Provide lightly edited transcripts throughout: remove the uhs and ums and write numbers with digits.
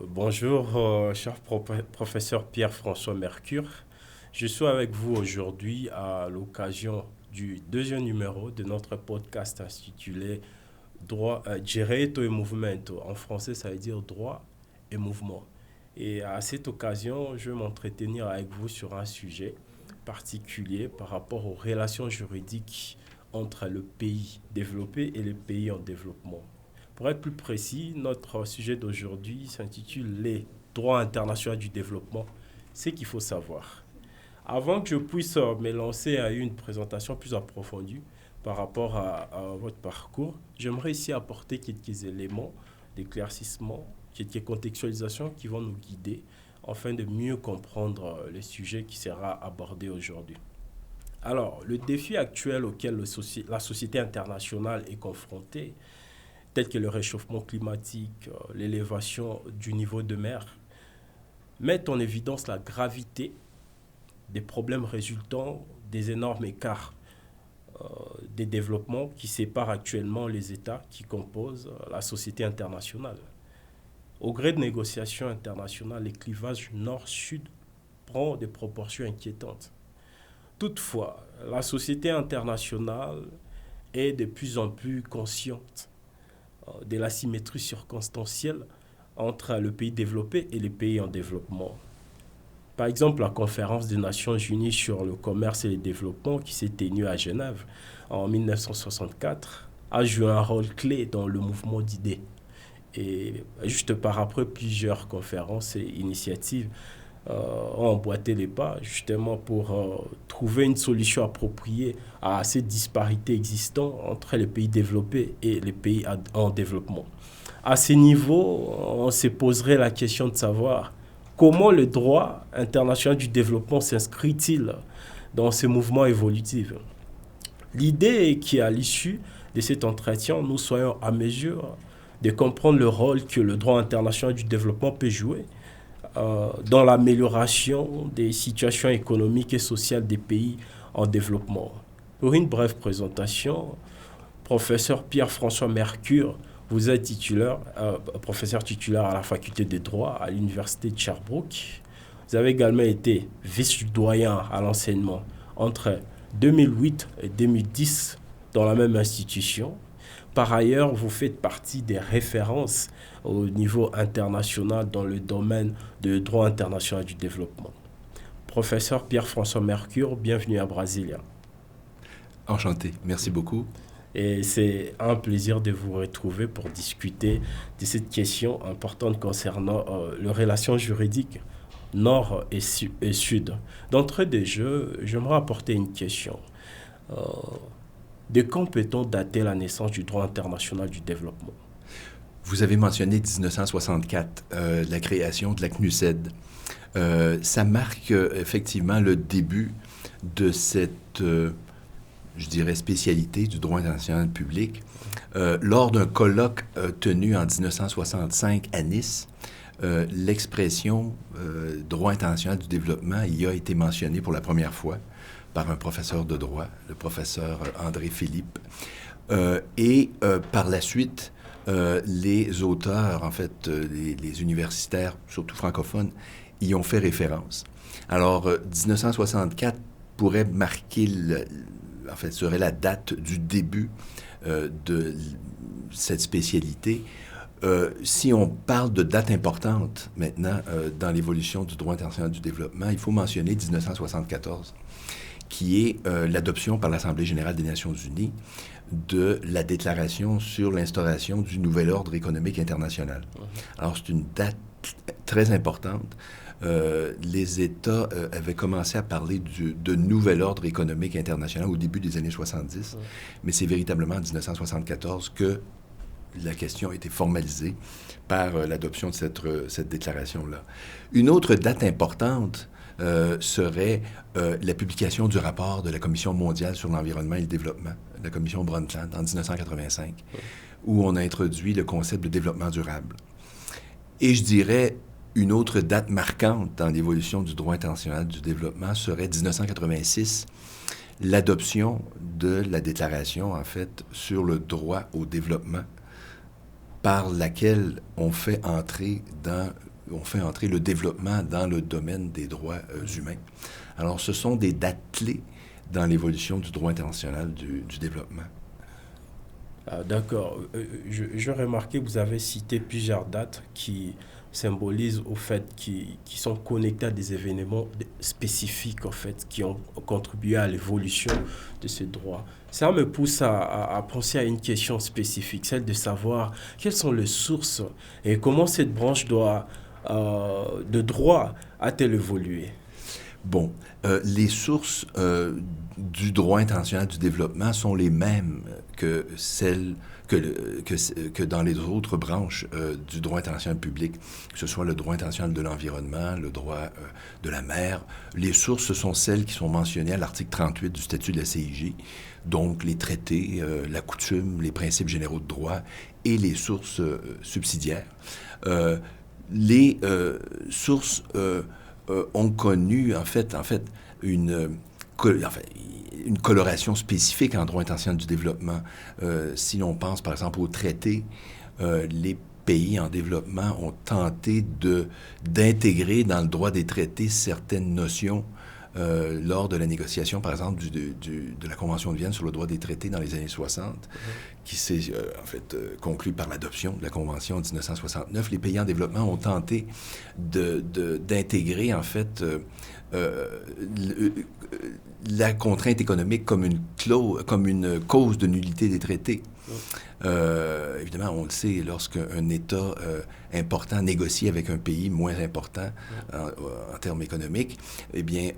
Bonjour, professeur Pierre-François Mercure. Je suis avec vous aujourd'hui à l'occasion du deuxième numéro de notre podcast intitulé Direito e Movimento. En français, ça veut dire droit et mouvement. Et à cette occasion, je vais m'entretenir avec vous sur un sujet particulier par rapport aux relations juridiques entre le pays développé et les pays en développement. Pour être plus précis, notre sujet d'aujourd'hui s'intitule Les droits internationaux du développement, ce qu'il faut savoir. Avant que je puisse me lancer à une présentation plus approfondie par rapport à votre parcours, j'aimerais ici apporter quelques éléments d'éclaircissement, quelques contextualisations qui vont nous guider afin de mieux comprendre le sujet qui sera abordé aujourd'hui. Alors, le défi actuel auquel la société internationale est confrontée, tels que le réchauffement climatique, l'élévation du niveau de mer, mettent en évidence la gravité des problèmes résultant des énormes écarts des développements qui séparent actuellement les États qui composent la société internationale. Au gré de négociations internationales, les clivages nord-sud prend des proportions inquiétantes. Toutefois, la société internationale est de plus en plus consciente de l'asymétrie circonstancielle entre le pays développé et les pays en développement. Par exemple, la conférence des Nations Unies sur le commerce et le développement qui s'est tenue à Genève en 1964 a joué un rôle clé dans le mouvement d'idées. Et juste par après, plusieurs conférences et initiatives ont emboîté les pas justement pour trouver une solution appropriée à ces disparités existantes entre les pays développés et les pays en développement. À ce niveau, on se poserait la question de savoir comment le droit international du développement s'inscrit-il dans ce mouvement évolutif. L'idée est qu'à l'issue de cet entretien, nous soyons à mesure de comprendre le rôle que le droit international du développement peut jouer dans l'amélioration des situations économiques et sociales des pays en développement. Pour une brève présentation, professeur Pierre-François Mercure, vous êtes professeur titulaire à la faculté de droit à l'université de Sherbrooke. Vous avez également été vice-doyen à l'enseignement entre 2008 et 2010 dans la même institution. Par ailleurs, vous faites partie des références au niveau international dans le domaine du droit international du développement. Professeur Pierre-François Mercure, bienvenue à Brasilia. Enchanté, merci beaucoup. Et c'est un plaisir de vous retrouver pour discuter de cette question importante concernant les relations juridiques nord et sud. D'entrée de jeu, j'aimerais apporter une question. De quand peut-on dater la naissance du droit international du développement? Vous avez mentionné 1964, la création de la CNUSED. Ça marque effectivement le début de cette, je dirais, spécialité du droit international public. Lors d'un colloque tenu en 1965 à Nice, l'expression droit international du développement y a été mentionnée pour la première fois par un professeur de droit, le professeur André Philippe. Par la suite, les auteurs, en fait, les universitaires, surtout francophones, y ont fait référence. Alors, 1964 pourrait marquer, en fait, serait la date du début de cette spécialité. Si on parle de date importante maintenant dans l'évolution du droit international du développement, il faut mentionner 1974, qui est l'adoption par l'Assemblée générale des Nations unies de la déclaration sur l'instauration du nouvel ordre économique international. Alors, c'est une date très importante. Les États avaient commencé à parler de nouvel ordre économique international au début des années 70, mais c'est véritablement en 1974 que la question a été formalisée par l'adoption de cette déclaration-là. Une autre date importante serait la publication du rapport de la Commission mondiale sur l'environnement et le développement, la Commission Brundtland, en 1985, où on a introduit le concept de développement durable. Et je dirais, une autre date marquante dans l'évolution du droit international du développement serait 1986, l'adoption de la déclaration, en fait, sur le droit au développement par laquelle on fait entrer le développement dans le domaine des droits humains. Alors, ce sont des dates clés dans l'évolution du droit international du développement. Ah, d'accord. Je remarquais que vous avez cité plusieurs dates qui symbolisent au fait qui sont connectés à des événements spécifiques en fait qui ont contribué à l'évolution de ce droit. Ça me pousse à penser à une question spécifique, celle de savoir quelles sont les sources et comment cette branche de droit a-t-elle évolué. Bon, les sources du droit international du développement sont les mêmes que celles que dans les autres branches du droit international public, que ce soit le droit international de l'environnement, le droit de la mer. Les sources, ce sont celles qui sont mentionnées à l'article 38 du statut de la CIJ, donc les traités, la coutume, les principes généraux de droit et les sources subsidiaires. Les sources ont connu, en fait une coloration spécifique en droit international du développement. Si l'on pense, par exemple, aux traités, les pays en développement ont tenté d'intégrer dans le droit des traités certaines notions lors de la négociation, par exemple, de la Convention de Vienne sur le droit des traités dans les années 60, qui s'est conclue par l'adoption de la Convention en 1969. Les pays en développement ont tenté d'intégrer, en fait, la contrainte économique comme une cause de nullité des traités. Évidemment, on le sait, lorsqu'un État important négocie avec un pays moins important en termes économiques, eh bien,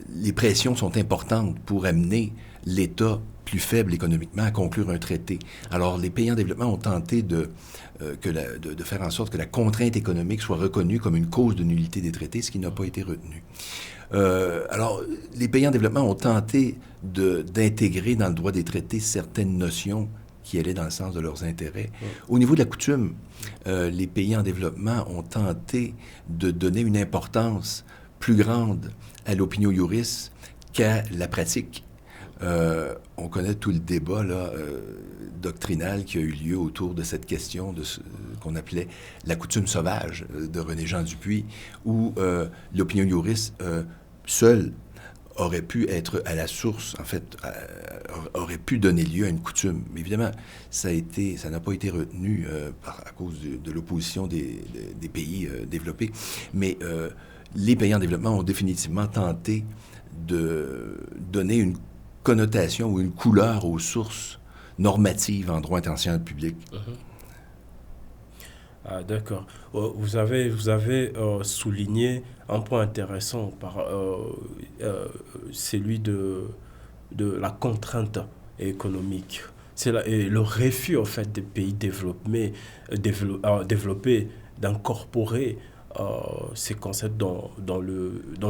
les pressions sont importantes pour amener l'État plus faible économiquement à conclure un traité. Alors, les pays en développement ont tenté de faire en sorte que la contrainte économique soit reconnue comme une cause de nullité des traités, ce qui n'a pas été retenu. Alors, les pays en développement ont tenté d'intégrer dans le droit des traités certaines notions qui allaient dans le sens de leurs intérêts. Au niveau de la coutume, les pays en développement ont tenté de donner une importance plus grande à l'opinio iuris qu'à la pratique. On connaît tout le débat doctrinal qui a eu lieu autour de cette question de ce qu'on appelait la coutume sauvage de René-Jean Dupuy, où l'opinio iuris seul aurait pu être à la source, en fait, aurait pu donner lieu à une coutume. Mais évidemment, ça n'a pas été retenu à cause de l'opposition des pays développés. Mais les pays en développement ont définitivement tenté de donner une connotation ou une couleur aux sources normatives en droit international public. Ah, d'accord. Vous avez souligné un point intéressant, celui de la contrainte économique. Et le refus, en fait, des pays développés d'incorporer ces concepts dans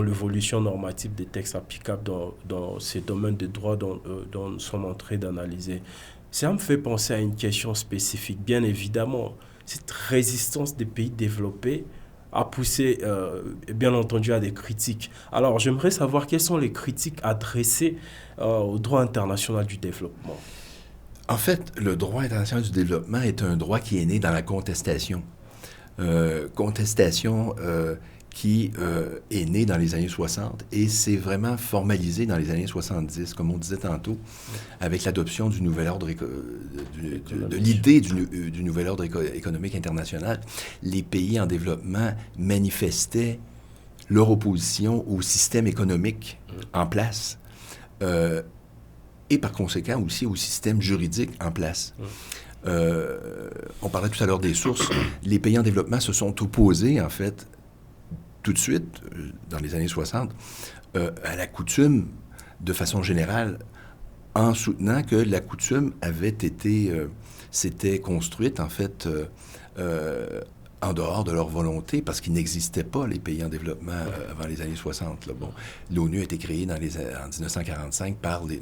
l'évolution normative des textes applicables dans ces domaines de droit dont nous sommes en train d'analyser. Ça me fait penser à une question spécifique. Bien évidemment, cette résistance des pays développés a poussé, bien entendu, à des critiques. Alors, j'aimerais savoir quelles sont les critiques adressées au droit international du développement. En fait, le droit international du développement est un droit qui est né dans la contestation. Contestation qui est née dans les années 60 et s'est vraiment formalisée dans les années 70, comme on disait tantôt, avec l'adoption du nouvel ordre de l'idée du nouvel ordre économique international. Les pays en développement manifestaient leur opposition au système économique en place et par conséquent aussi au système juridique en place. On parlait tout à l'heure des sources. Les pays en développement se sont opposés, en fait, tout de suite, dans les années 60, à la coutume de façon générale, en soutenant que la coutume s'était construite, en fait, en dehors de leur volonté, parce qu'il n'existait pas, les pays en développement, avant les années 60. Là. Bon, l'ONU a été créée en 1945 par des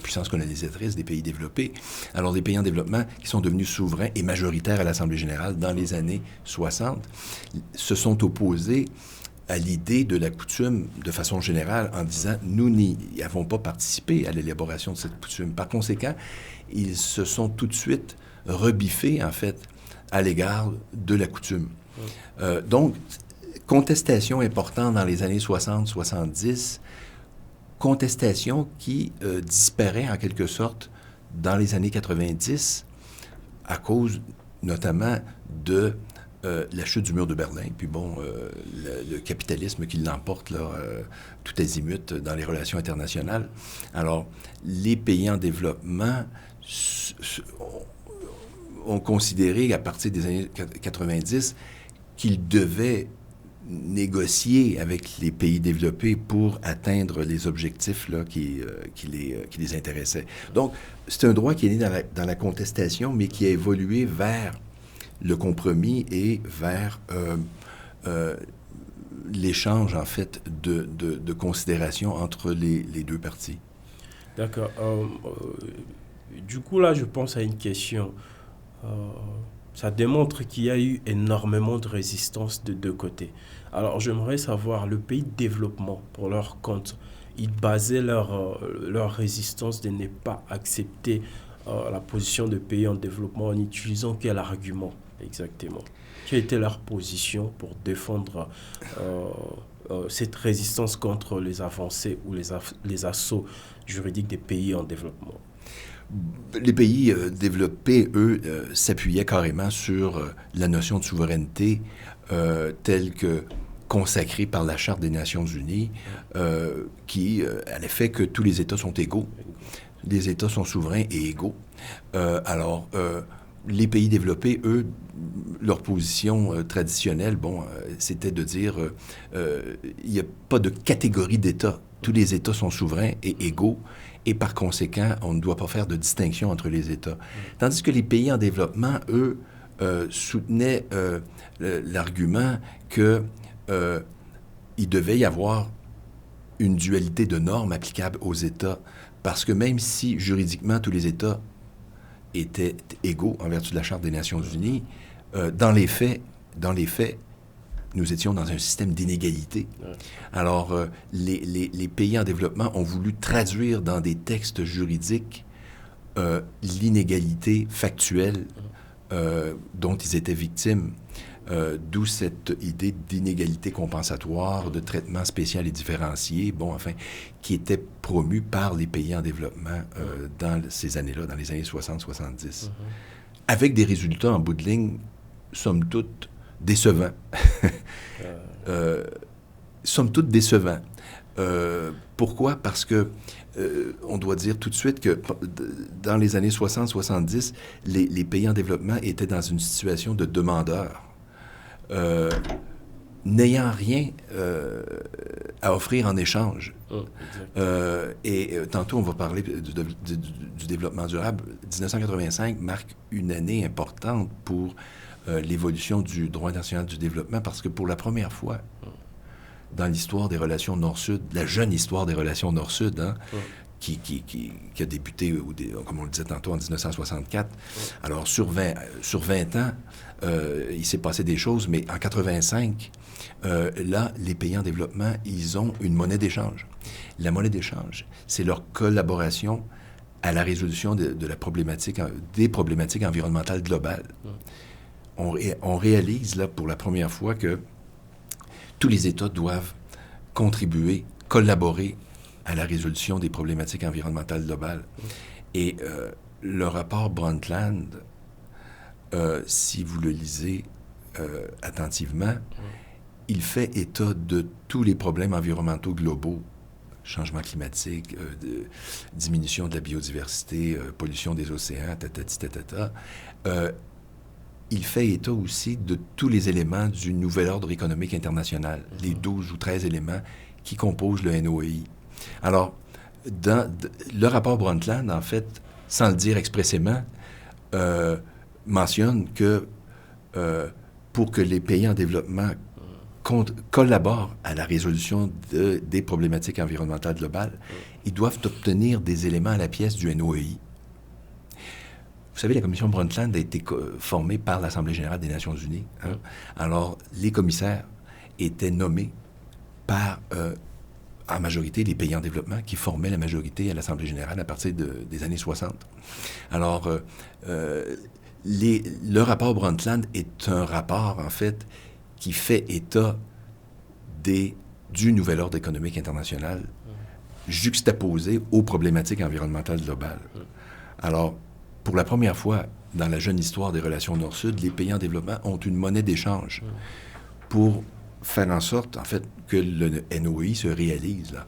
puissances colonisatrices des pays développés. Alors, des pays en développement qui sont devenus souverains et majoritaires à l'Assemblée générale dans les années 60 se sont opposés à l'idée de la coutume de façon générale en disant « nous n'y avons pas participé à l'élaboration de cette coutume ». Par conséquent, ils se sont tout de suite rebiffés, en fait, à l'égard de la coutume. Donc, contestation importante dans les années 60-70, contestation qui disparaît en quelque sorte dans les années 90 à cause notamment de la chute du mur de Berlin, puis bon, le capitalisme qui l'emporte là, tout azimut dans les relations internationales. Alors, les pays en développement ont considéré à partir des années 90 qu'ils devaient négocier avec les pays développés pour atteindre les objectifs là, qui les intéressaient. Donc, c'est un droit qui est né dans la contestation, mais qui a évolué vers le compromis et vers l'échange, en fait, de considérations entre les deux parties. D'accord. Du coup, là, je pense à une question. Ça démontre qu'il y a eu énormément de résistance de deux côtés. Alors, j'aimerais savoir, le pays de développement, pour leur compte, ils basaient leur résistance de ne pas accepter la position de pays en développement en utilisant quel argument exactement? Quelle était leur position pour défendre cette résistance contre les avancées ou les assauts juridiques des pays en développement? Les pays développés, eux, s'appuyaient carrément sur la notion de souveraineté telle que consacrée par la Charte des Nations Unies, qui a l'effet que tous les États sont égaux. Les États sont souverains et égaux. Alors, les pays développés, eux, leur position traditionnelle, c'était de dire il n'y a pas de catégorie d'États. Tous les États sont souverains et égaux. Et par conséquent, on ne doit pas faire de distinction entre les États. Tandis que les pays en développement, eux, soutenaient l'argument qu'il devait y avoir une dualité de normes applicables aux États. Parce que même si, juridiquement, tous les États étaient égaux en vertu de la Charte des Nations Unies, dans les faits, nous étions dans un système d'inégalité. Alors, les pays en développement ont voulu traduire dans des textes juridiques l'inégalité factuelle dont ils étaient victimes, d'où cette idée d'inégalité compensatoire, de traitement spécial et différencié, qui était promue par les pays en développement dans ces années-là, dans les années 60-70. Avec des résultats, en bout de ligne, somme toute, décevants. Somme toute décevants. Pourquoi? Parce que on doit dire tout de suite que dans les années 60-70, les pays en développement étaient dans une situation de demandeurs, n'ayant rien à offrir en échange. Et tantôt, on va parler du développement durable. 1985 marque une année importante pour l'évolution du droit international du développement, parce que pour la première fois dans l'histoire des relations Nord-Sud, la jeune histoire des relations Nord-Sud, qui a débuté, comme on le disait tantôt, en 1964. Alors, sur 20 ans, il s'est passé des choses, mais en 85, là, les pays en développement, ils ont une monnaie d'échange. La monnaie d'échange, c'est leur collaboration à la résolution de la problématique, des problématiques environnementales globales. On réalise, là, pour la première fois que tous les États doivent contribuer, collaborer à la résolution des problématiques environnementales globales. Et le rapport Brundtland, si vous le lisez attentivement, il fait état de tous les problèmes environnementaux globaux, changement climatique, diminution de la biodiversité, pollution des océans, il fait état aussi de tous les éléments du nouvel ordre économique international, les 12 ou 13 éléments qui composent le NOI. Alors, le rapport Brundtland, en fait, sans le dire expressément, mentionne que pour que les pays en développement collaborent à la résolution des problématiques environnementales globales, ils doivent obtenir des éléments à la pièce du NOI. Vous savez, la commission Brundtland a été formée par l'Assemblée générale des Nations unies. Alors, les commissaires étaient nommés par, en majorité, les pays en développement qui formaient la majorité à l'Assemblée générale à partir des années 60. Alors, le rapport Brundtland est un rapport, en fait, qui fait état du nouvel ordre économique international juxtaposé aux problématiques environnementales globales. Alors, pour la première fois dans la jeune histoire des relations Nord-Sud, les pays en développement ont une monnaie d'échange pour faire en sorte, en fait, que le NOI se réalise, là.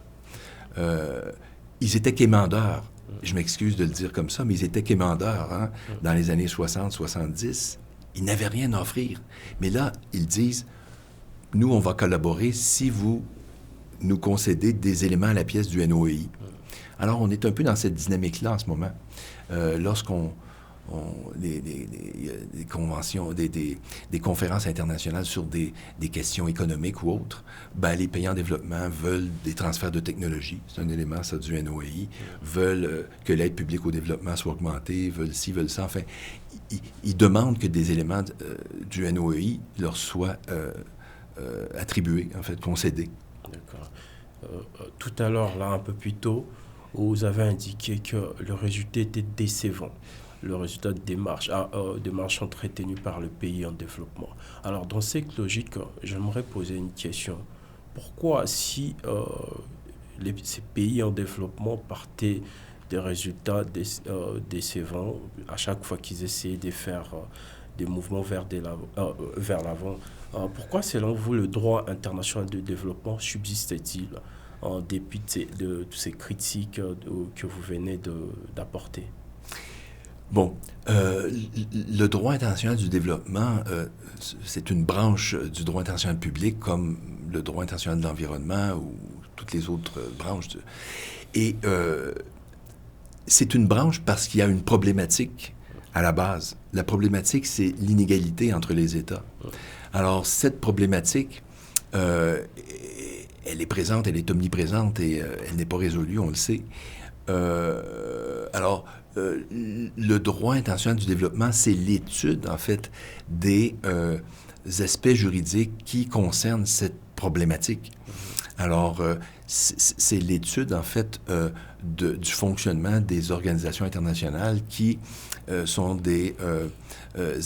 Ils étaient quémandeurs. Je m'excuse de le dire comme ça, mais ils étaient quémandeurs, hein, dans les années 60-70. Ils n'avaient rien à offrir. Mais là, ils disent, nous, on va collaborer si vous nous concédez des éléments à la pièce du NOI. Alors, on est un peu dans cette dynamique-là en ce moment. Lorsqu'on des conventions, des conférences internationales sur des questions économiques ou autres, ben, les pays en développement veulent des transferts de technologie, c'est un élément, ça, du NOI, veulent que l'aide publique au développement soit augmentée, veulent ci, veulent ça, enfin, ils demandent que des éléments du NOI leur soient attribués, en fait, concédés. D'accord. Tout à l'heure, là, un peu plus tôt, vous avez indiqué que le résultat était décevant. Le résultat des démarches entretenues par le pays en développement. Alors, dans cette logique, j'aimerais poser une question. Pourquoi, si ces pays en développement partaient des résultats décevants à chaque fois qu'ils essayaient de faire des mouvements vers l'avant, pourquoi, selon vous, le droit international de développement subsiste-t-il en dépit de toutes ces critiques que vous venez d'apporter? Bon, le droit international du développement, c'est une branche du droit international public comme le droit international de l'environnement ou toutes les autres branches. Et c'est une branche parce qu'il y a une problématique à la base. La problématique, c'est l'inégalité entre les États. Alors, cette problématique, elle est présente, elle est omniprésente et elle n'est pas résolue, on le sait. Alors, le droit international du développement, c'est l'étude, en fait, des aspects juridiques qui concernent cette problématique. Alors, c'est l'étude, en fait, du fonctionnement des organisations internationales qui sont des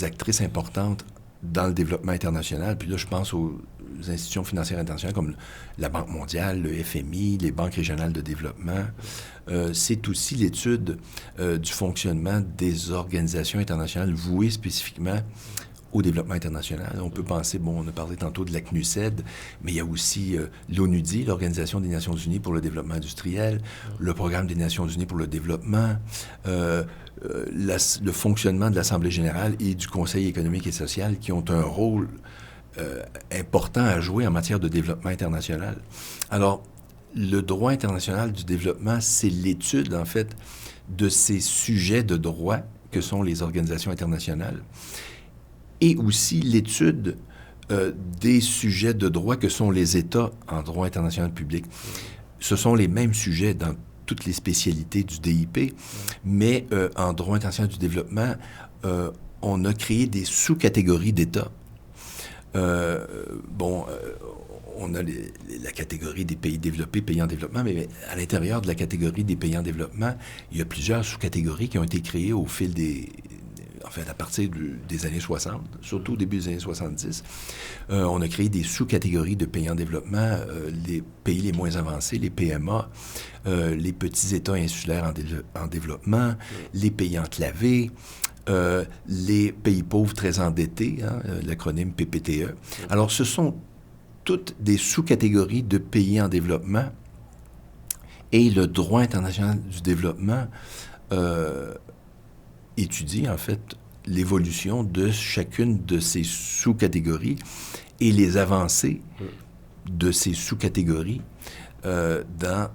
actrices importantes dans le développement international. Puis là, je pense aux institutions financières internationales comme la Banque mondiale, le FMI, les banques régionales de développement. C'est aussi l'étude du fonctionnement des organisations internationales vouées spécifiquement au développement international. On peut penser, bon, on a parlé tantôt de la CNUSED, mais il y a aussi l'ONUDI, l'Organisation des Nations unies pour le développement industriel, le Programme des Nations unies pour le développement, le fonctionnement de l'Assemblée générale et du Conseil économique et social qui ont un rôle important à jouer en matière de développement international. Alors, le droit international du développement, c'est l'étude, en fait, de ces sujets de droit que sont les organisations internationales et aussi l'étude des sujets de droit que sont les États en droit international public. Ce sont les mêmes sujets dans toutes les spécialités du DIP, mais en droit international du développement, on a créé des sous-catégories d'États. On a la catégorie des pays développés, pays en développement, mais à l'intérieur de la catégorie des pays en développement, il y a plusieurs sous-catégories qui ont été créées au fil à partir des années 60, surtout au début des années 70. On a créé des sous-catégories de pays en développement, les pays les moins avancés, les PMA, les petits États insulaires en développement, les pays enclavés, les pays pauvres très endettés, hein, l'acronyme PPTE. Alors, ce sont toutes des sous-catégories de pays en développement et le droit international du développement étudie, en fait, l'évolution de chacune de ces sous-catégories et les avancées de ces sous-catégories dans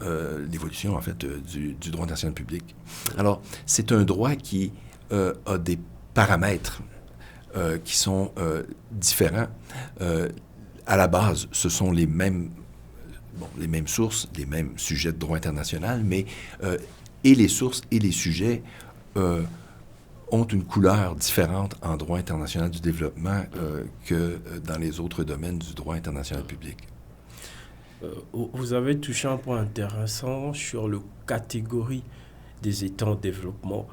l'évolution, en fait, du droit international public. Alors, c'est un droit qui a des paramètres qui sont différents. À la base, ce sont les mêmes sources, les mêmes sujets de droit international, mais et les sources et les sujets ont une couleur différente en droit international du développement que dans les autres domaines du droit international public. Vous avez touché un point intéressant sur la catégorie des États en développement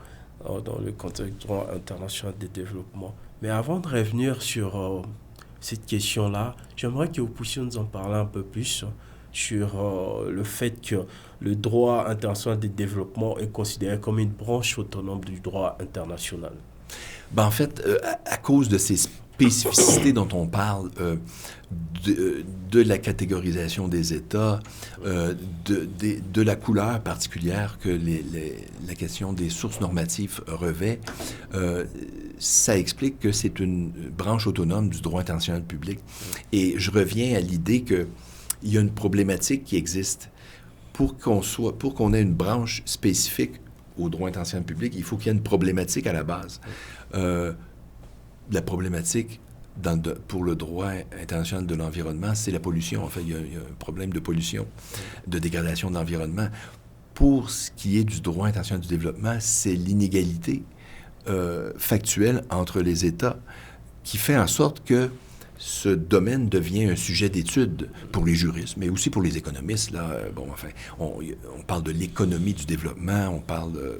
dans le contexte du droit international de développement. Mais avant de revenir sur cette question-là, j'aimerais que vous puissiez nous en parler un peu plus sur le fait que le droit international de développement est considéré comme une branche autonome du droit international. Ben, en fait, à cause de ces spécificités dont on parle, de la catégorisation des États, de la couleur particulière que la question des sources normatives revêt, ça explique que c'est une branche autonome du droit international public. Et je reviens à l'idée qu'il y a une problématique qui existe. Pour qu'on ait une branche spécifique au droit international public, il faut qu'il y ait une problématique à la base. La problématique pour le droit international de l'environnement, c'est la pollution. En fait, il y a un problème de pollution, de dégradation de l'environnement. Pour ce qui est du droit international du développement, c'est l'inégalité factuelle entre les États qui fait en sorte que ce domaine devient un sujet d'étude pour les juristes, mais aussi pour les économistes. Là, on parle de l'économie du développement, on parle de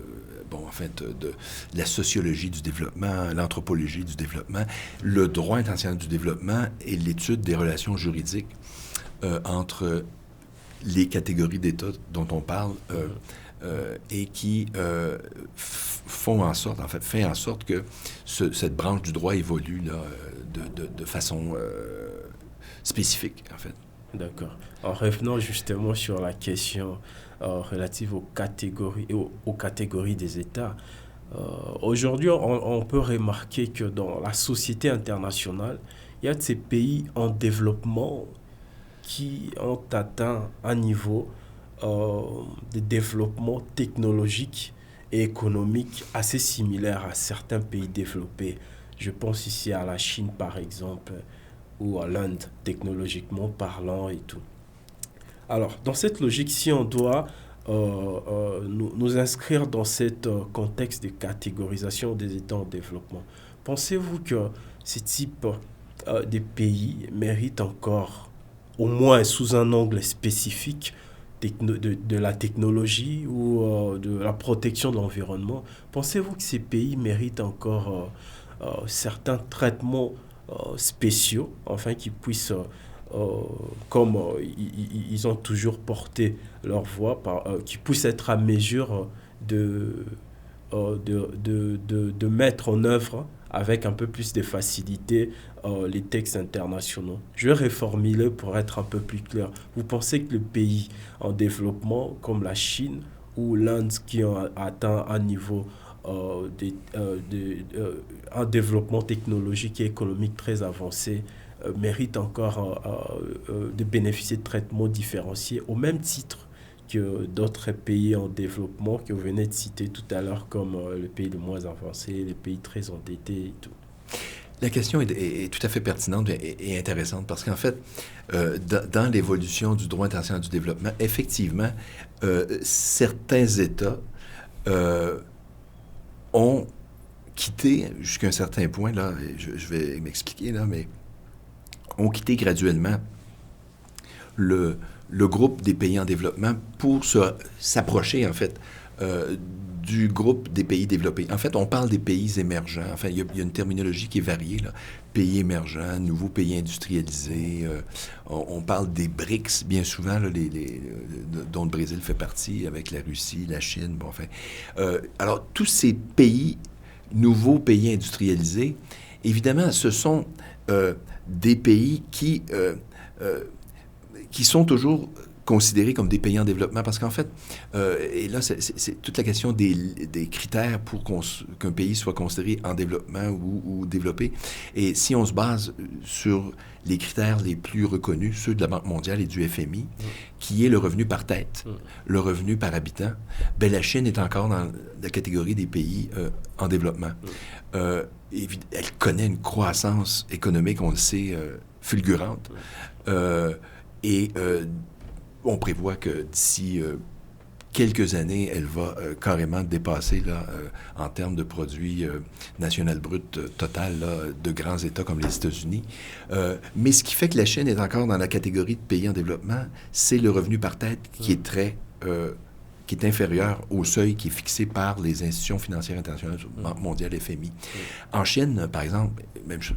la sociologie du développement, l'anthropologie du développement, le droit international du développement et l'étude des relations juridiques entre les catégories d'États dont on parle et qui fait en sorte que cette branche du droit évolue là, de façon spécifique, en fait. D'accord. En revenant justement sur la question relative aux catégories des États, aujourd'hui, on peut remarquer que dans la société internationale, il y a de ces pays en développement qui ont atteint un niveau de développement technologique et économique assez similaire à certains pays développés. Je pense ici à la Chine, par exemple, ou à l'Inde, technologiquement parlant et tout. Alors, dans cette logique, si on doit nous inscrire dans ce contexte de catégorisation des États en développement, pensez-vous que ce type de pays mérite encore, au moins sous un angle spécifique, de la technologie ou de la protection de l'environnement, pensez-vous que ces pays méritent encore certains traitements spéciaux, enfin, qui puissent, comme ils ont toujours porté leur voix, qui puissent être à mesure de mettre en œuvre avec un peu plus de facilité les textes internationaux. Je vais reformuler pour être un peu plus clair. Vous pensez que le pays en développement, comme la Chine ou l'Inde, qui ont atteint un niveau un développement technologique et économique très avancé, mérite encore de bénéficier de traitements différenciés au même titre que d'autres pays en développement que vous venez de citer tout à l'heure, comme les pays les moins avancés, les pays très endettés et tout. La question est tout à fait pertinente et intéressante parce qu'en fait, dans l'évolution du droit international du développement, effectivement, certains États ont quitté, jusqu'à un certain point, là, je vais m'expliquer, là, mais ont quitté graduellement le groupe des pays en développement pour s'approcher, en fait, du groupe des pays développés. En fait, on parle des pays émergents. Enfin, il y a une terminologie qui est variée, là. Pays émergents, nouveaux pays industrialisés. On parle des BRICS, bien souvent, là, dont le Brésil fait partie, avec la Russie, la Chine. Bon, enfin, alors, tous ces pays, nouveaux pays industrialisés, évidemment, ce sont des pays qui sont toujours considérés comme des pays en développement parce qu'en fait, et là, c'est toute la question des critères pour qu'un pays soit considéré en développement ou développé. Et si on se base sur les critères les plus reconnus, ceux de la Banque mondiale et du FMI, qui est le revenu par tête, le revenu par habitant, bien, la Chine est encore dans la catégorie des pays en développement. Elle connaît une croissance économique, on le sait, fulgurante. Et on prévoit que d'ici quelques années, elle va carrément dépasser, là, en termes de produit national brut total, là, de grands États comme les États-Unis. Mais ce qui fait que la Chine est encore dans la catégorie de pays en développement, c'est le revenu par tête qui est qui est inférieur au seuil qui est fixé par les institutions financières internationales, Banque mondiale, FMI. En Chine, par exemple,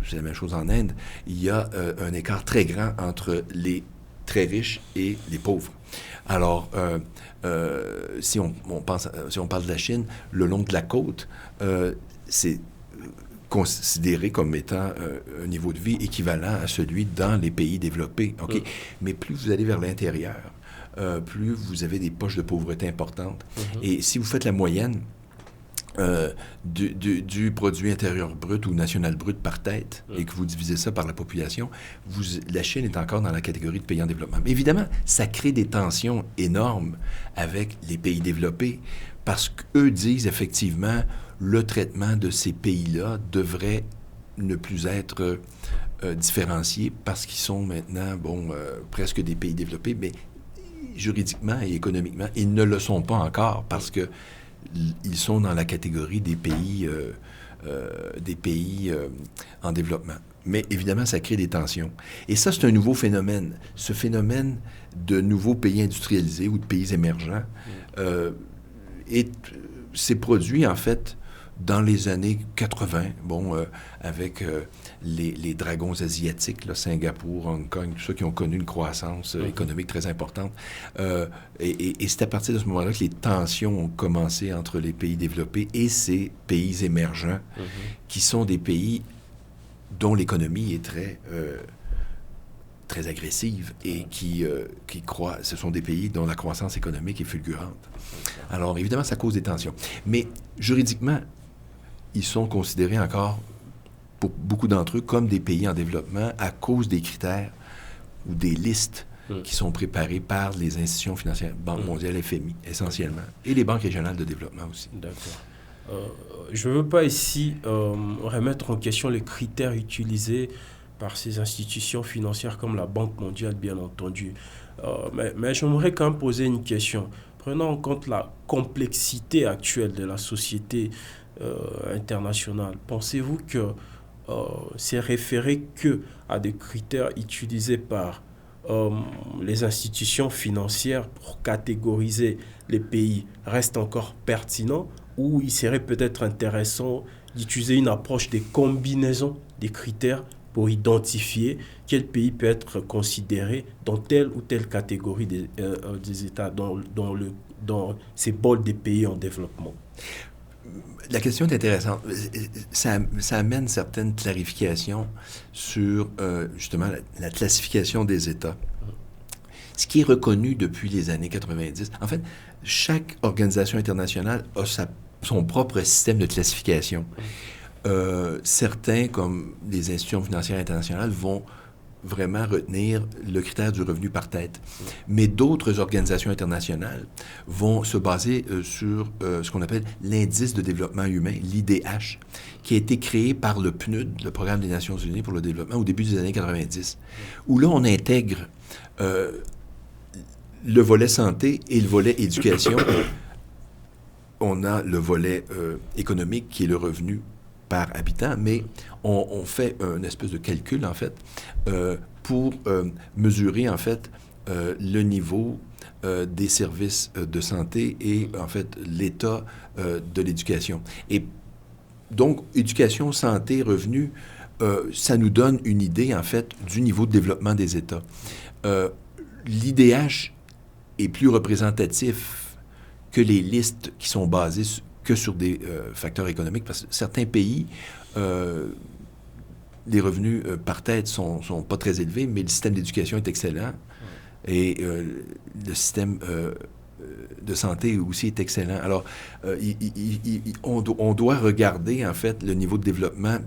c'est la même chose en Inde, il y a un écart très grand entre les très riches et les pauvres. Alors, si on parle de la Chine, le long de la côte, c'est considéré comme étant un niveau de vie équivalent à celui dans les pays développés. OK? Mais plus vous allez vers l'intérieur, plus vous avez des poches de pauvreté importantes. Et si vous faites la moyenne du produit intérieur brut ou national brut par tête et que vous divisez ça par la population, la Chine est encore dans la catégorie de pays en développement. Mais évidemment, ça crée des tensions énormes avec les pays développés parce qu'eux disent effectivement le traitement de ces pays-là devrait ne plus être différencié parce qu'ils sont maintenant, presque des pays développés, mais juridiquement et économiquement, ils ne le sont pas encore parce que ils sont dans la catégorie des pays en développement. Mais évidemment, ça crée des tensions. Et ça, c'est un nouveau phénomène. Ce phénomène de nouveaux pays industrialisés ou de pays émergents s'est produit, en fait, dans les années 80, avec les dragons asiatiques, là, Singapour, Hong Kong, tout ça, qui ont connu une croissance économique très importante. Et c'est à partir de ce moment-là que les tensions ont commencé entre les pays développés et ces pays émergents, qui sont des pays dont l'économie est très agressive et qui croient. Ce sont des pays dont la croissance économique est fulgurante. Alors, évidemment, ça cause des tensions. Mais juridiquement, ils sont considérés encore, pour beaucoup d'entre eux, comme des pays en développement à cause des critères ou des listes qui sont préparées par les institutions financières, Banque mondiale, FMI, essentiellement, et les banques régionales de développement aussi. D'accord. Je ne veux pas ici remettre en question les critères utilisés par ces institutions financières comme la Banque mondiale, bien entendu. Mais j'aimerais quand même poser une question. Prenant en compte la complexité actuelle de la société internationale, pensez-vous que c'est référé que à des critères utilisés par les institutions financières pour catégoriser les pays reste encore pertinent, ou il serait peut-être intéressant d'utiliser une approche des combinaisons des critères pour identifier quel pays peut être considéré dans telle ou telle catégorie des États, dans ces bols des pays en développement? La question est intéressante. Ça amène certaines clarifications sur, justement, la classification des États. Ce qui est reconnu depuis les années 90. En fait, chaque organisation internationale a son propre système de classification. Certains, comme les institutions financières internationales, vont vraiment retenir le critère du revenu par tête. Mais d'autres organisations internationales vont se baser sur ce qu'on appelle l'indice de développement humain, l'IDH, qui a été créé par le PNUD, le Programme des Nations Unies pour le développement, au début des années 90, où là, on intègre le volet santé et le volet éducation. On a le volet économique, qui est le revenu par habitant, mais on fait une espèce de calcul, en fait, pour mesurer, en fait, le niveau des services de santé et, en fait, l'état de l'éducation. Et donc, éducation, santé, revenu, ça nous donne une idée, en fait, du niveau de développement des États. L'IDH est plus représentatif que les listes qui sont basées que sur des facteurs économiques, parce que certains pays, les revenus par tête sont pas très élevés, mais le système d'éducation est excellent et le système de santé aussi est excellent. Alors, on doit regarder, en fait, le niveau de développement,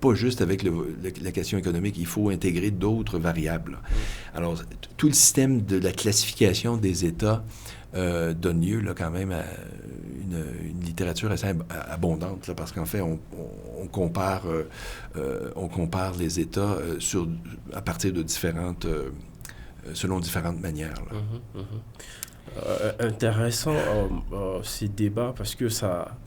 pas juste avec la question économique, il faut intégrer d'autres variables. Alors, tout le système de la classification des États donne lieu là, quand même à une littérature assez abondante, là, parce qu'en fait, on compare les États à partir de selon différentes manières. Là. Intéressant ces débats parce que ça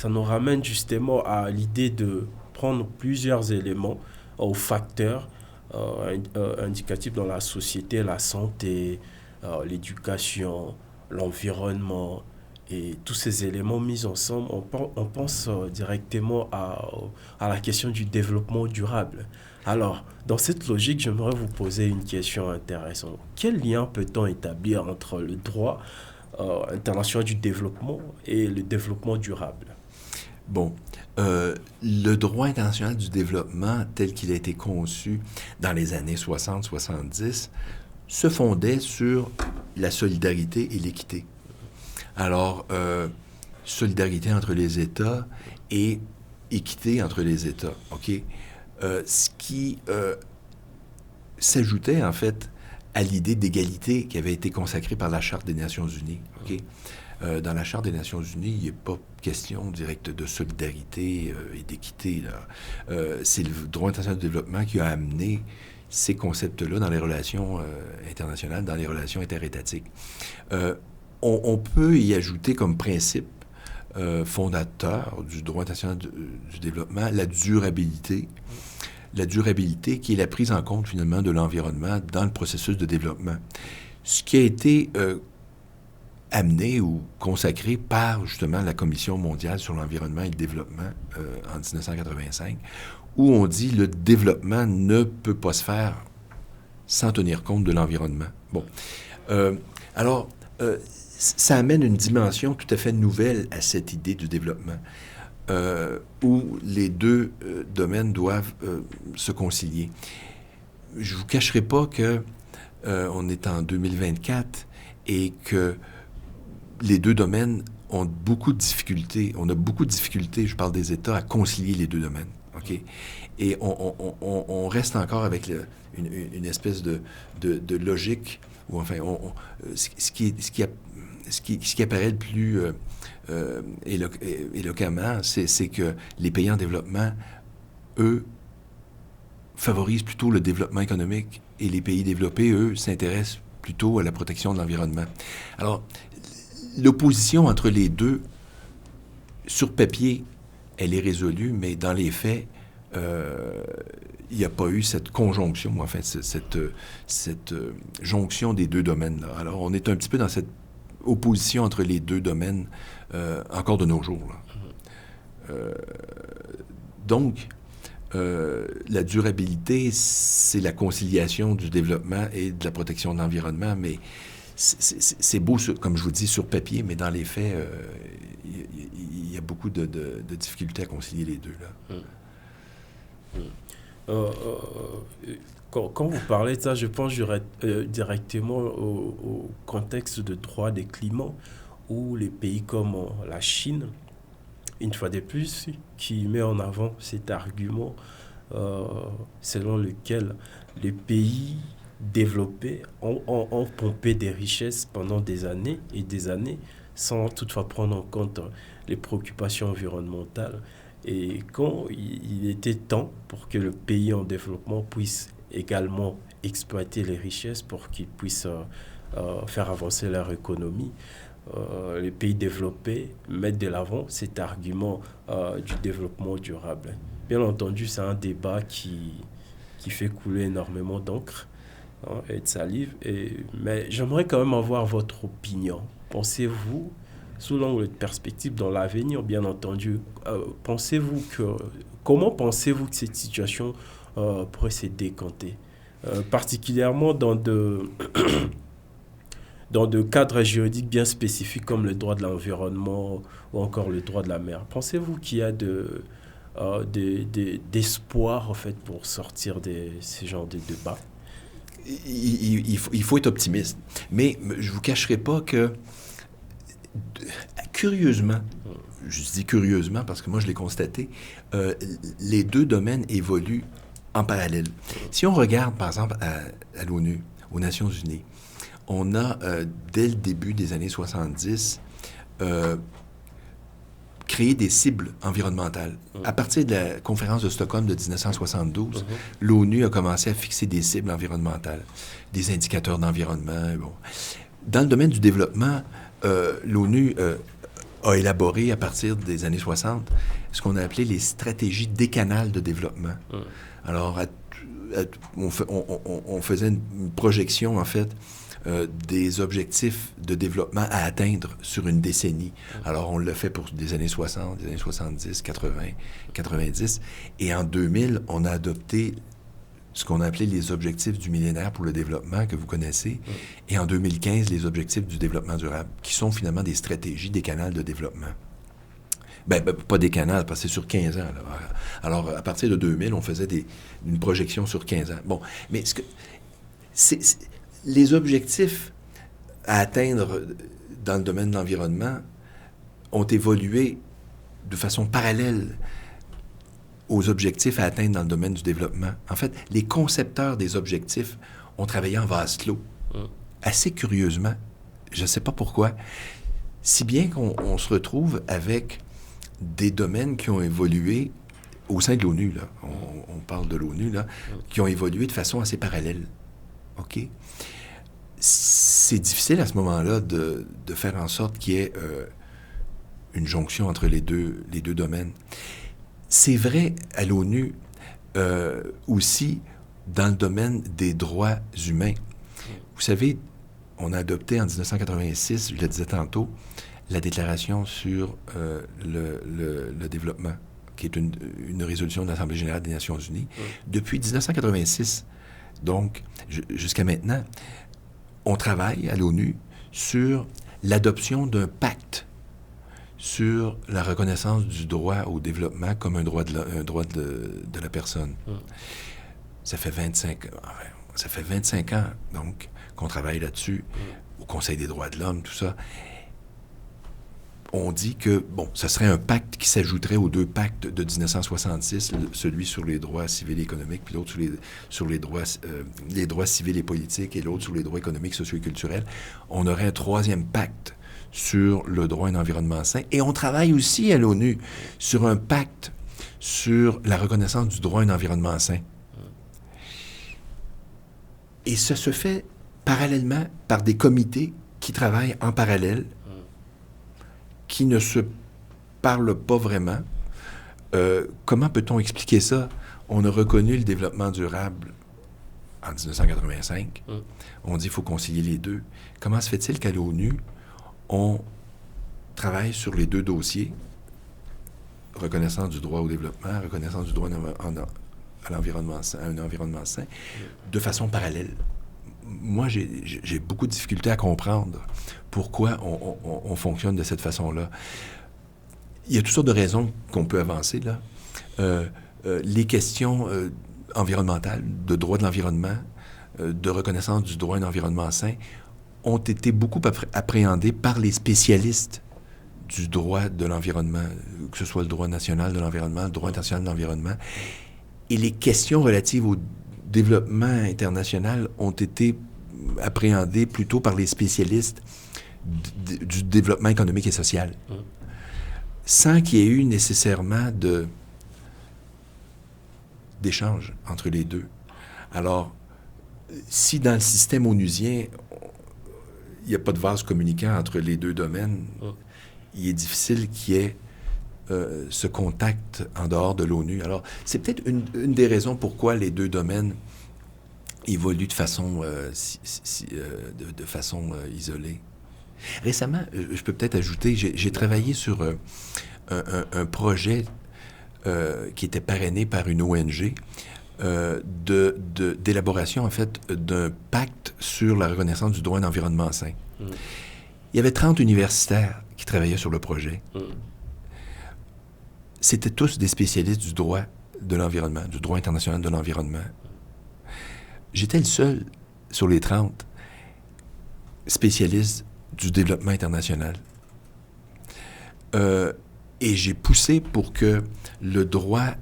nous ramène justement à l'idée de prendre plusieurs éléments aux facteurs indicatifs dans la société, la santé, l'éducation, l'environnement et tous ces éléments mis ensemble, on pense directement à la question du développement durable. Alors, dans cette logique, j'aimerais vous poser une question intéressante. Quel lien peut-on établir entre le droit international du développement et le développement durable? Bon, le droit international du développement, tel qu'il a été conçu dans les années 60-70, se fondait sur la solidarité et l'équité. Alors, solidarité entre les États et équité entre les États, OK? Ce qui s'ajoutait, en fait, à l'idée d'égalité qui avait été consacrée par la Charte des Nations Unies, OK? Dans la Charte des Nations Unies, il n'y a pas question directe de solidarité et d'équité. C'est le droit international du développement qui a amené ces concepts-là dans les relations internationales, dans les relations interétatiques. On peut y ajouter comme principe fondateur du droit international du développement la durabilité. La durabilité qui est la prise en compte finalement de l'environnement dans le processus de développement. Ce qui a été amené ou consacré par justement la Commission mondiale sur l'environnement et le développement en 1985, où on dit le développement ne peut pas se faire sans tenir compte de l'environnement. Bon. Alors, ça amène une dimension tout à fait nouvelle à cette idée du développement, où les deux domaines doivent se concilier. Je ne vous cacherai pas que on est en 2024 et que les deux domaines ont beaucoup de difficultés. On a beaucoup de difficultés, je parle des États, à concilier les deux domaines. OK? Et on reste encore avec une espèce de logique, ou enfin, ce qui apparaît le plus éloquemment, c'est que les pays en développement, eux, favorisent plutôt le développement économique, et les pays développés, eux, s'intéressent plutôt à la protection de l'environnement. Alors, l'opposition entre les deux, sur papier, elle est résolue, mais dans les faits, il n'y a pas eu cette conjonction, en fait, cette jonction des deux domaines-là. Alors, on est un petit peu dans cette opposition entre les deux domaines encore de nos jours, là. Donc, la durabilité, c'est la conciliation du développement et de la protection de l'environnement, mais c'est beau, comme je vous dis, sur papier, mais dans les faits, il y a beaucoup de difficultés à concilier les deux, là. Quand vous parlez de ça, je pense directement au contexte de droit des climats, où les pays comme la Chine, une fois de plus, qui met en avant cet argument selon lequel les pays développés ont pompé des richesses pendant des années et des années, sans toutefois prendre en compte les préoccupations environnementales. Et quand il était temps pour que le pays en développement puisse également exploiter les richesses pour qu'ils puissent faire avancer leur économie, les pays développés mettent de l'avant cet argument du développement durable. Bien entendu, c'est un débat qui fait couler énormément d'encre et de salive, mais j'aimerais quand même avoir votre opinion. Pensez-vous, sous l'angle de perspective dans l'avenir, bien entendu, comment pensez-vous que cette situation pourrait se décanter, particulièrement dans de cadres juridiques bien spécifiques comme le droit de l'environnement ou encore le droit de la mer? Pensez-vous qu'il y a d'espoir en fait pour sortir de ces genres de débats? Il faut être optimiste. Mais je ne vous cacherai pas que, curieusement, je dis curieusement parce que moi je l'ai constaté, les deux domaines évoluent en parallèle. Si on regarde, par exemple, à l'ONU, aux Nations Unies, on a, dès le début des années 70, créé des cibles environnementales. À partir de la conférence de Stockholm de 1972, l'ONU a commencé à fixer des cibles environnementales, des indicateurs d'environnement. Bon. Dans le domaine du développement, l'ONU a élaboré, à partir des années 60, ce qu'on a appelé les stratégies décanales de développement. Alors, on faisait une projection, en fait, des objectifs de développement à atteindre sur une décennie. Alors, on l'a fait pour des années 60, des années 70, 80, 90. Et en 2000, on a adopté ce qu'on a appelé les objectifs du millénaire pour le développement, que vous connaissez, et en 2015, les objectifs du développement durable, qui sont finalement des stratégies décanales de développement. Pas décanales, parce que c'est sur 15 ans. Là. Alors, à partir de 2000, on faisait une projection sur 15 ans. Bon, mais les objectifs à atteindre dans le domaine de l'environnement ont évolué de façon parallèle aux objectifs à atteindre dans le domaine du développement. En fait, les concepteurs des objectifs ont travaillé en vase clos. Assez curieusement, je ne sais pas pourquoi, si bien qu'on se retrouve avec des domaines qui ont évolué au sein de l'ONU, là. On parle de l'ONU, là, qui ont évolué de façon assez parallèle. OK? C'est difficile à ce moment-là de faire en sorte qu'il y ait une jonction entre les deux domaines. C'est vrai à l'ONU aussi dans le domaine des droits humains. Vous savez, on a adopté en 1986, je le disais tantôt, la Déclaration sur le développement, qui est une résolution de l'Assemblée générale des Nations unies. Depuis 1986, donc jusqu'à maintenant, on travaille à l'ONU sur l'adoption d'un pacte sur la reconnaissance du droit au développement comme un droit de la personne. Ça fait 25 ans, donc, qu'on travaille là-dessus, au Conseil des droits de l'homme, tout ça. On dit que, ce serait un pacte qui s'ajouterait aux deux pactes de 1966, celui sur les droits civils et économiques, puis l'autre sur les droits civils et politiques, et l'autre sur les droits économiques, sociaux et culturels. On aurait un troisième pacte sur le droit à un environnement sain. Et on travaille aussi à l'ONU sur un pacte sur la reconnaissance du droit à un environnement sain. Et ça se fait parallèlement par des comités qui travaillent en parallèle, qui ne se parlent pas vraiment. Comment peut-on expliquer ça? On a reconnu le développement durable en 1985. On dit qu'il faut concilier les deux. Comment se fait-il qu'à l'ONU, on travaille sur les deux dossiers, reconnaissance du droit au développement, reconnaissance du droit à l'environnement sain, à un environnement sain, de façon parallèle? Moi, j'ai beaucoup de difficultés à comprendre pourquoi on fonctionne de cette façon-là. Il y a toutes sortes de raisons qu'on peut avancer, là. Les questions environnementales, de droit de l'environnement, de reconnaissance du droit à un environnement sain, ont été beaucoup appréhendées par les spécialistes du droit de l'environnement, que ce soit le droit national de l'environnement, le droit international de l'environnement. Et les questions relatives au développement international ont été appréhendées plutôt par les spécialistes du développement économique et social, sans qu'il y ait eu nécessairement d'échange entre les deux. Alors, si dans le système onusien, il n'y a pas de vase communicant entre les deux domaines, il est difficile qu'il y ait ce contact en dehors de l'ONU. Alors, c'est peut-être une des raisons pourquoi les deux domaines évoluent de façon, de façon isolée. Récemment, je peux peut-être ajouter, j'ai travaillé sur un projet qui était parrainé par une ONG d'élaboration, en fait, d'un pacte sur la reconnaissance du droit à un environnement sain. Il y avait 30 universitaires qui travaillaient sur le projet. C'était tous des spécialistes du droit de l'environnement, du droit international de l'environnement. J'étais le seul sur les 30 spécialistes du développement international. Et j'ai poussé pour que le droit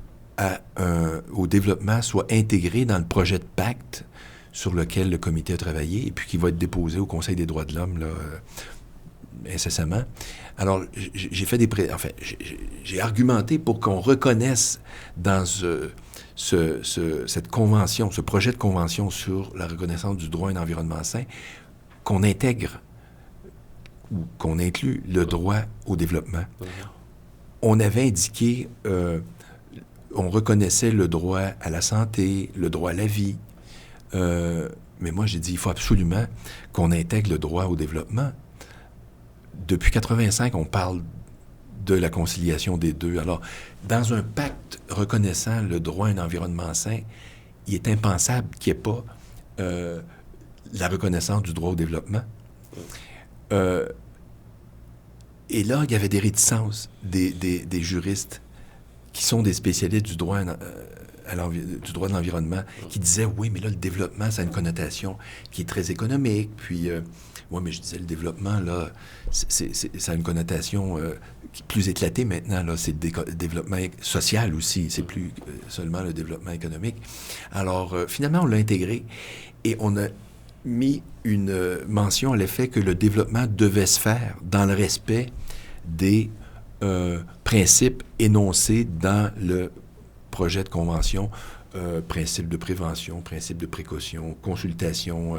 au développement soit intégré dans le projet de pacte sur lequel le comité a travaillé et puis qui va être déposé au Conseil des droits de l'homme là, incessamment. Alors, j'ai argumenté pour qu'on reconnaisse dans cette convention, ce projet de convention sur la reconnaissance du droit à un environnement sain, qu'on intègre ou qu'on inclut le droit au développement. On avait indiqué, on reconnaissait le droit à la santé, le droit à la vie, mais moi j'ai dit, il faut absolument qu'on intègre le droit au développement. Depuis 1985, on parle de la conciliation des deux. Alors, dans un pacte reconnaissant le droit à un environnement sain, il est impensable qu'il n'y ait pas la reconnaissance du droit au développement. Et là, il y avait des réticences des juristes qui sont des spécialistes du droit, du droit de l'environnement, qui disaient, oui, mais là, le développement, ça a une connotation qui est très économique. Puis, oui, mais je disais, le développement, là, ça a une connotation plus éclatée maintenant. Là, c'est le développement social aussi. C'est plus seulement le développement économique. Alors, finalement, on l'a intégré et on a mis une mention à l'effet que le développement devait se faire dans le respect des principes énoncés dans le projet de convention, principe de prévention, principe de précaution, consultation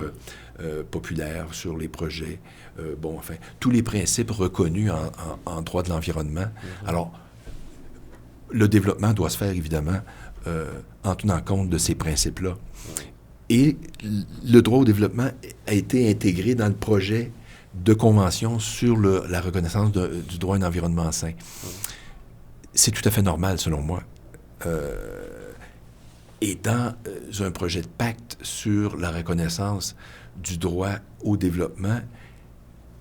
populaire sur les projets, enfin, tous les principes reconnus en droit de l'environnement. Alors, le développement doit se faire, évidemment, en tenant compte de ces principes-là. Et le droit au développement a été intégré dans le projet de convention sur la reconnaissance du droit à un environnement sain. C'est tout à fait normal, selon moi. Et dans un projet de pacte sur la reconnaissance du droit au développement,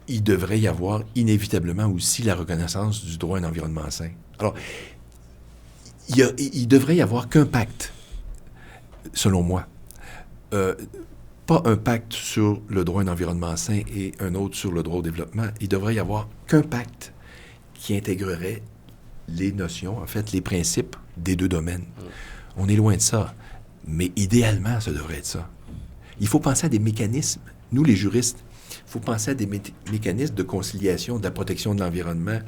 il devrait y avoir inévitablement aussi la reconnaissance du droit à un environnement sain. Alors, il devrait y avoir qu'un pacte, selon moi. Pas un pacte sur le droit à un environnement sain et un autre sur le droit au développement. Il devrait y avoir qu'un pacte qui intégrerait les notions, en fait, les principes des deux domaines. On est loin de ça, mais idéalement, ça devrait être ça. Il faut penser à des mécanismes. Nous, les juristes, il faut penser à des mécanismes de conciliation de la protection de l'environnement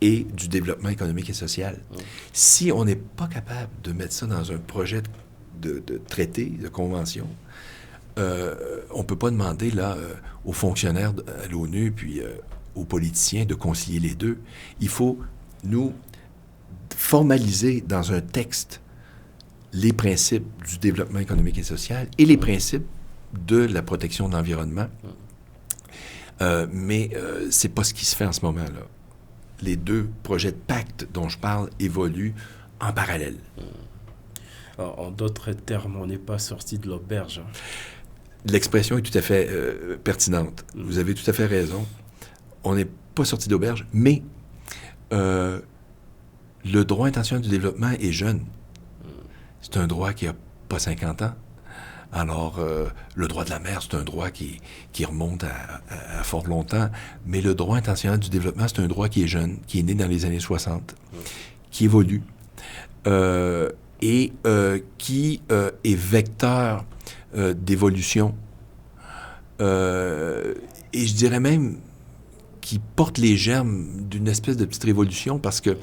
et du développement économique et social. Si on n'est pas capable de mettre ça dans un projet de traité, de convention, on ne peut pas demander là, aux fonctionnaires à l'ONU puis aux politiciens de concilier les deux. Il faut, nous, formaliser dans un texte les principes du développement économique et social et les principes de la protection de l'environnement. Mais ce n'est pas ce qui se fait en ce moment-là. Les deux projets de pacte dont je parle évoluent en parallèle. En d'autres termes, on n'est pas sorti de l'auberge. L'expression est tout à fait pertinente. Vous avez tout à fait raison. On n'est pas sorti d'auberge, mais le droit intentionnel du développement est jeune. C'est un droit qui n'a pas 50 ans. Alors, le droit de la mer, c'est un droit qui remonte à fort longtemps, mais le droit intentionnel du développement, c'est un droit qui est jeune, qui est né dans les années 60, qui évolue et qui est vecteur d'évolution. Et je dirais même qui porte les germes d'une espèce de petite révolution parce que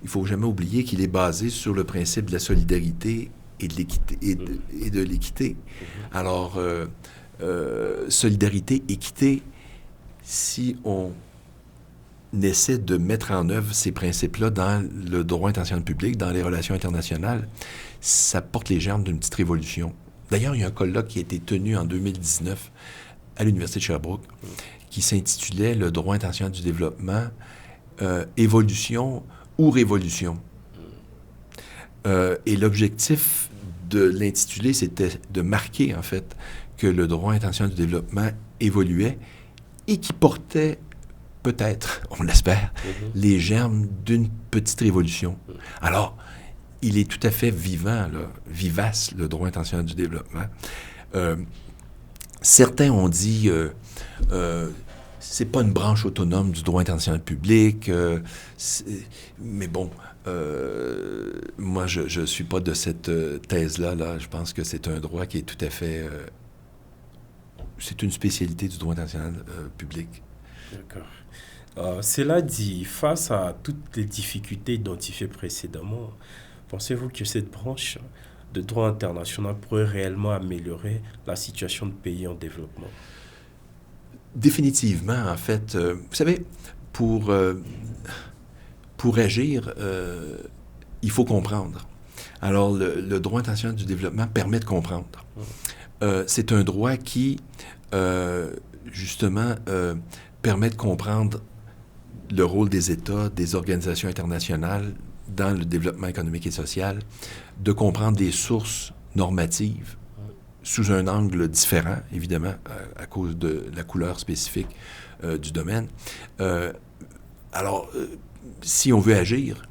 il ne faut jamais oublier qu'il est basé sur le principe de la solidarité et de l'équité. Et de l'équité. Alors, solidarité, équité, si on essaie de mettre en œuvre ces principes-là dans le droit intentionnel public, dans les relations internationales, ça porte les germes d'une petite révolution. D'ailleurs, il y a un colloque qui a été tenu en 2019 à l'Université de Sherbrooke qui s'intitulait « Le droit intentionnel du développement, évolution ou révolution ». Et l'objectif de l'intitulé, c'était de marquer, en fait, que le droit intentionnel du développement évoluait et qui portait, peut-être, on l'espère, les germes d'une petite révolution. Alors, il est tout à fait vivant, là, vivace, le droit intentionnel du développement. Certains ont dit c'est pas une branche autonome du droit intentionnel public, mais bon, moi, je suis pas de cette thèse-là. Là. Je pense que c'est un droit qui est tout à fait... c'est une spécialité du droit intentionnel public. D'accord. Cela dit, face à toutes les difficultés identifiées précédemment, pensez-vous que cette branche de droit international pourrait réellement améliorer la situation de pays en développement? Définitivement, en fait. Vous savez, pour, pour agir, il faut comprendre. Alors, le droit international du développement permet de comprendre. C'est un droit qui, justement, permet de comprendre le rôle des États, des organisations internationales dans le développement économique et social, de comprendre les sources normatives sous un angle différent, évidemment, à cause de la couleur spécifique du domaine. Alors, si on veut agir,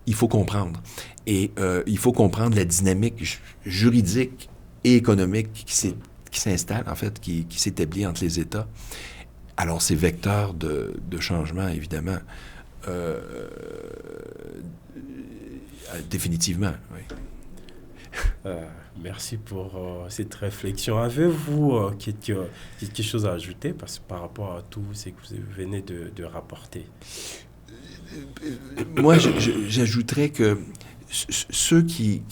il faut comprendre. Et il faut comprendre la dynamique juridique et économique qui s'installe, en fait, qui s'établit entre les États. Alors, ces vecteurs de changement, évidemment, définitivement, oui. Merci pour cette réflexion. Avez-vous quelque chose à ajouter par rapport à tout ce que vous venez de rapporter? Moi, j'ajouterais que ceux qui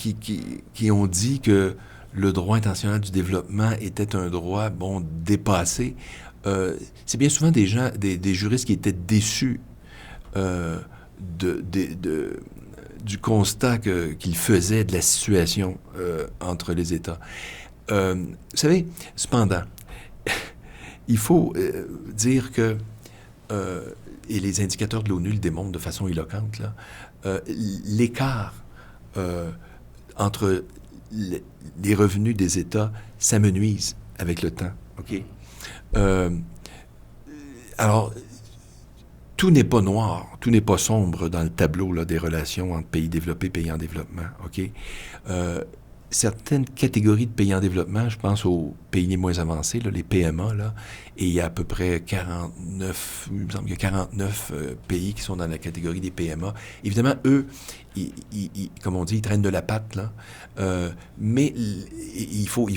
ont dit que le droit international du développement était un droit, bon, dépassé, c'est bien souvent des gens, des juristes qui étaient déçus du constat qu'ils faisaient de la situation entre les États. Vous savez, cependant, il faut dire que, et les indicateurs de l'ONU le démontrent de façon éloquente, là, l'écart entre les revenus des États s'amenuise avec le temps. OK? Alors, tout n'est pas noir, tout n'est pas sombre dans le tableau là, des relations entre pays développés et pays en développement. OK? Certaines catégories de pays en développement, je pense aux pays les moins avancés, là, les PMA, là, et il y a à peu près 49, il me semble qu'il y a 49 pays qui sont dans la catégorie des PMA. Évidemment, eux, comme on dit, ils traînent de la patte, là, mais il faut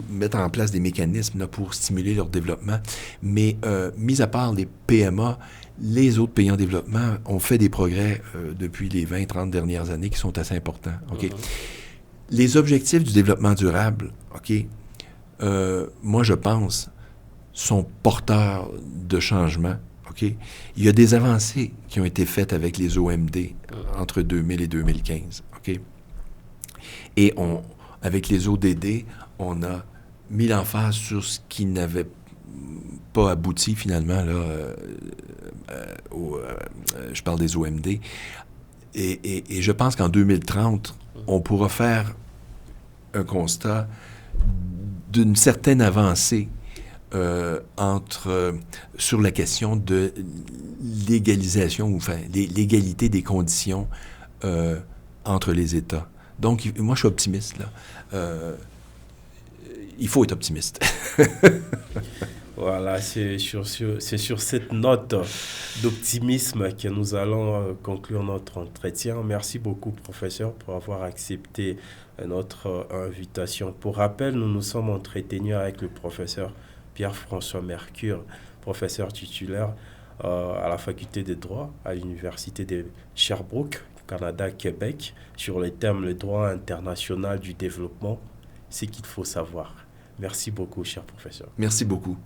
mettre en place des mécanismes là, pour stimuler leur développement. Mais, mis à part les PMA, les autres pays en développement ont fait des progrès depuis les 20-30 dernières années qui sont assez importants. OK? Les objectifs du développement durable, OK, moi, je pense, sont porteurs de changements, OK? Il y a des avancées qui ont été faites avec les OMD entre 2000 et 2015, OK? Et avec les ODD, on a mis l'emphase sur ce qui n'avait pas abouti, finalement, là, je parle des OMD. Et je pense qu'en 2030, on pourra faire un constat d'une certaine avancée sur la question de l'égalisation, ou enfin, l'égalité des conditions entre les États. Donc, moi, je suis optimiste, là. Il faut être optimiste. Voilà, c'est sur cette note d'optimisme que nous allons conclure notre entretien. Merci beaucoup, professeur, pour avoir accepté notre invitation. Pour rappel, nous nous sommes entretenus avec le professeur Pierre-François Mercure, professeur titulaire à la faculté de droit à l'université de Sherbrooke, Canada, Québec, sur les thèmes le droit international du développement, ce qu'il faut savoir. Merci beaucoup, cher professeur. Merci beaucoup.